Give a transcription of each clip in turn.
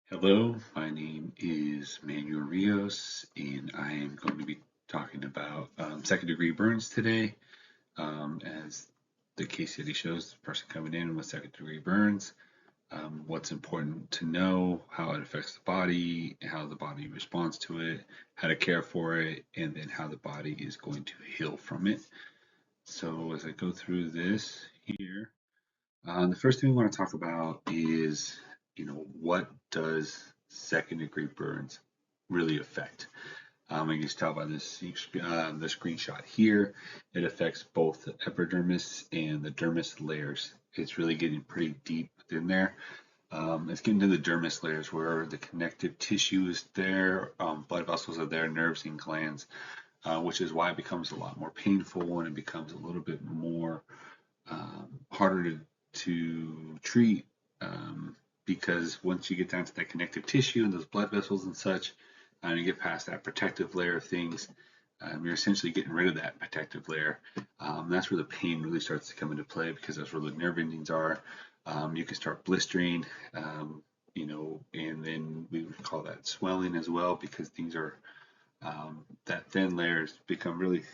Hello, my name is Manuel Rios, and I am going to be talking about second degree burns today. As the case study shows, the person coming in with second degree burns, what's important to know, how it affects the body, how the body responds to it, how to care for it, and then how the body is going to heal from it. So, as I go through this here, the first thing we want to talk about is, what does second degree burns really affect? You can tell by this the screenshot here, it affects both the epidermis and the dermis layers. It's really getting pretty deep within there. It's getting to the dermis layers where the connective tissue is there, blood vessels are there, nerves and glands, which is why it becomes a lot more painful and it becomes a little bit more harder to treat, because once you get down to that connective tissue and those blood vessels and such, and you get past that protective layer of things, you're essentially getting rid of that protective layer. That's where the pain really starts to come into play because that's where the nerve endings are. You can start blistering, and then we would call that swelling as well because things are that thin layers become really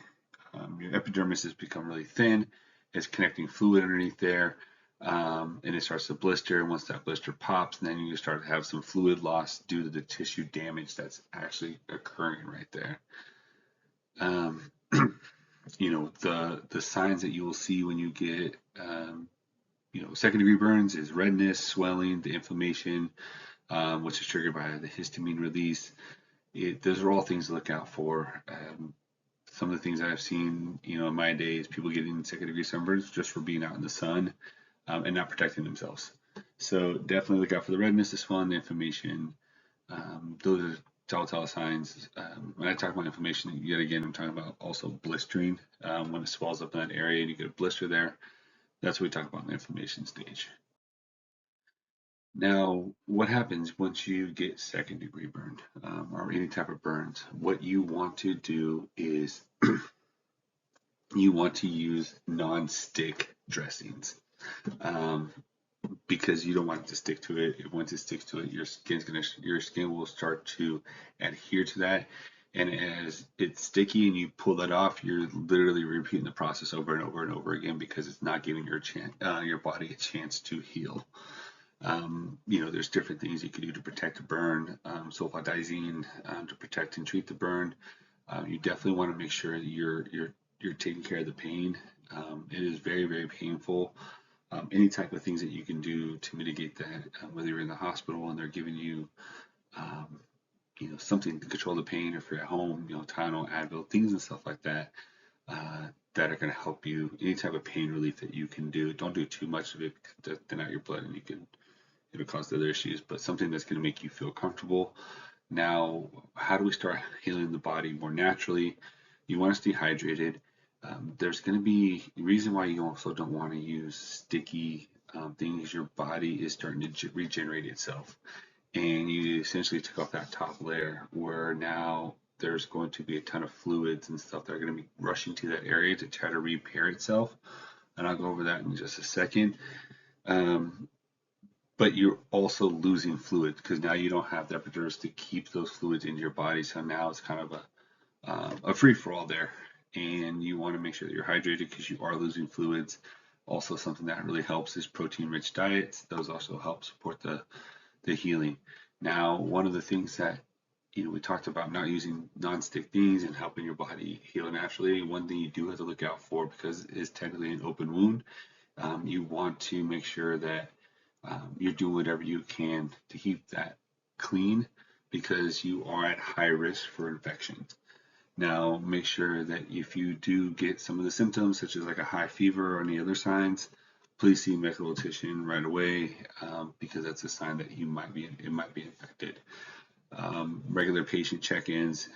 your epidermis has become really thin. It's connecting fluid underneath there, and it starts to blister. And once that blister pops, then you start to have some fluid loss due to the tissue damage that's actually occurring right there. Um, the signs that you will see when you get second degree burns is redness, swelling, the inflammation, which is triggered by the histamine release. Those are all things to look out for. Some of the things I've seen, in my days, people getting second degree sunburns just for being out in the sun, and not protecting themselves. So definitely look out for the redness, the swelling, the inflammation. Those are telltale signs. When I talk about inflammation, yet again, I'm talking about also blistering. When it swells up in that area and you get a blister there, that's what we talk about in the inflammation stage. Now, what happens once you get second degree burned, or any type of burns? What you want to do is you want to use non-stick dressings, um, because you don't want it to stick to it. Once it sticks to it, your skin will start to adhere to that. And as it's sticky and you pull that off, you're literally repeating the process over and over and over again because it's not giving your body a chance to heal. There's different things you can do to protect a burn, sulfadizine, to protect and treat the burn. You definitely want to make sure that you're taking care of the pain. It is very, very painful. Any type of things that you can do to mitigate that, whether you're in the hospital and they're giving you, um, something to control the pain, or if you're at home, Tylenol, Advil, things and stuff like that, that are going to help you. Any type of pain relief that you can do. Don't do too much of it because thin out your blood and it'll cause other issues. But something that's going to make you feel comfortable. Now, how do we start healing the body more naturally? You want to stay hydrated. There's going to be a reason why you also don't want to use sticky things. Your body is starting to regenerate itself, and you essentially took off that top layer where now there's going to be a ton of fluids and stuff that are going to be rushing to that area to try to repair itself. And I'll go over that in just a second. Um, but you're also losing fluid because now you don't have the epidermis to keep those fluids in your body. So now it's kind of a free for all there, and you want to make sure that you're hydrated because you are losing fluids. Also, something that really helps is protein-rich diets. Those also help support the healing. Now, one of the things that we talked about not using non-stick things and helping your body heal naturally. One thing you do have to look out for, because it is technically an open wound, you want to make sure that you're doing whatever you can to keep that clean because you are at high risk for infections. Now, make sure that if you do get some of the symptoms, such as like a high fever or any other signs, please see a medical dietitian right away, because that's a sign that it might be infected. Regular patient check-ins,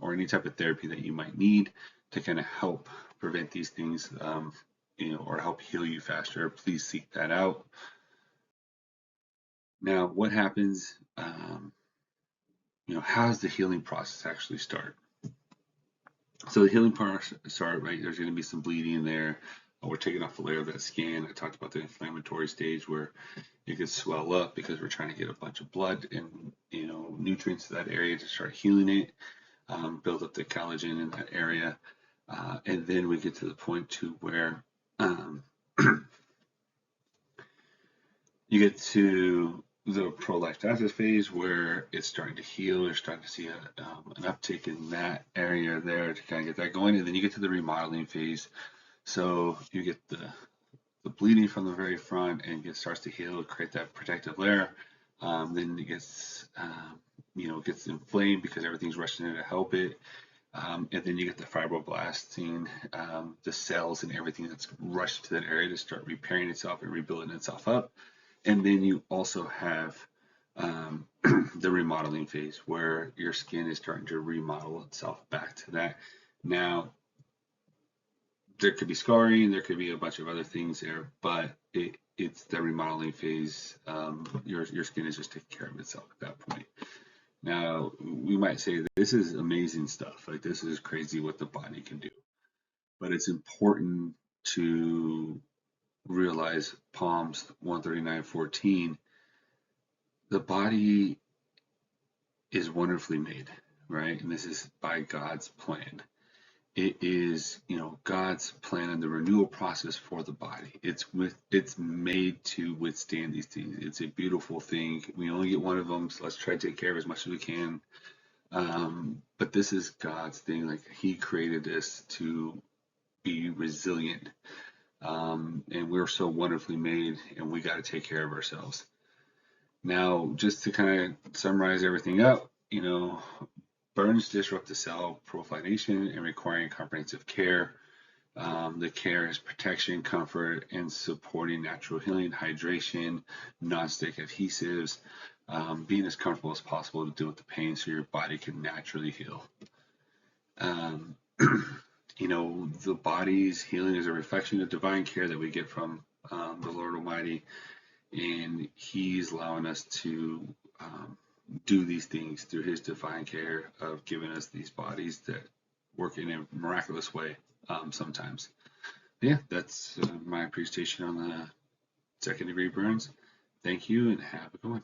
or any type of therapy that you might need to kind of help prevent these things, or help heal you faster. Please seek that out. Now, what happens? How does the healing process actually start? So the healing process start, right? There's going to be some bleeding in there. we're taking off a layer of that skin. I talked about the inflammatory stage where it could swell up because we're trying to get a bunch of blood and nutrients to that area to start healing it, build up the collagen in that area, and then we get to the point to where you get to the pro-lactasis phase where it's starting to heal. You're starting to see an uptick in that area there to kind of get that going, and then you get to the remodeling phase. So you get the bleeding from the very front and it starts to heal, create that protective layer. Then it gets gets inflamed because everything's rushing in to help it. And then you get the fibroblasting, the cells and everything that's rushed to that area to start repairing itself and rebuilding itself up. And then you also have the remodeling phase where your skin is starting to remodel itself back to that. Now, there could be scarring, there could be a bunch of other things there, but it's the remodeling phase. Your skin is just taking care of itself at that point. Now, we might say this is amazing stuff. Like, this is crazy what the body can do. But it's important to realize Psalms 139:14, the body is wonderfully made, right? And this is by God's plan. It is, God's plan and the renewal process for the body. It's made to withstand these things. It's a beautiful thing. We only get one of them, so let's try to take care of as much as we can. But this is God's thing. Like, He created this to be resilient. And we're so wonderfully made, and we got to take care of ourselves. Now, just to kind of summarize everything up, burns disrupt the cell proliferation and requiring comprehensive care. The care is protection, comfort, and supporting natural healing, hydration, non-stick adhesives, being as comfortable as possible to deal with the pain so your body can naturally heal. The body's healing is a reflection of divine care that we get from the Lord Almighty, and He's allowing us to do these things through His divine care of giving us these bodies that work in a miraculous way sometimes. Yeah, that's my presentation on the second degree burns. Thank you and have a good one.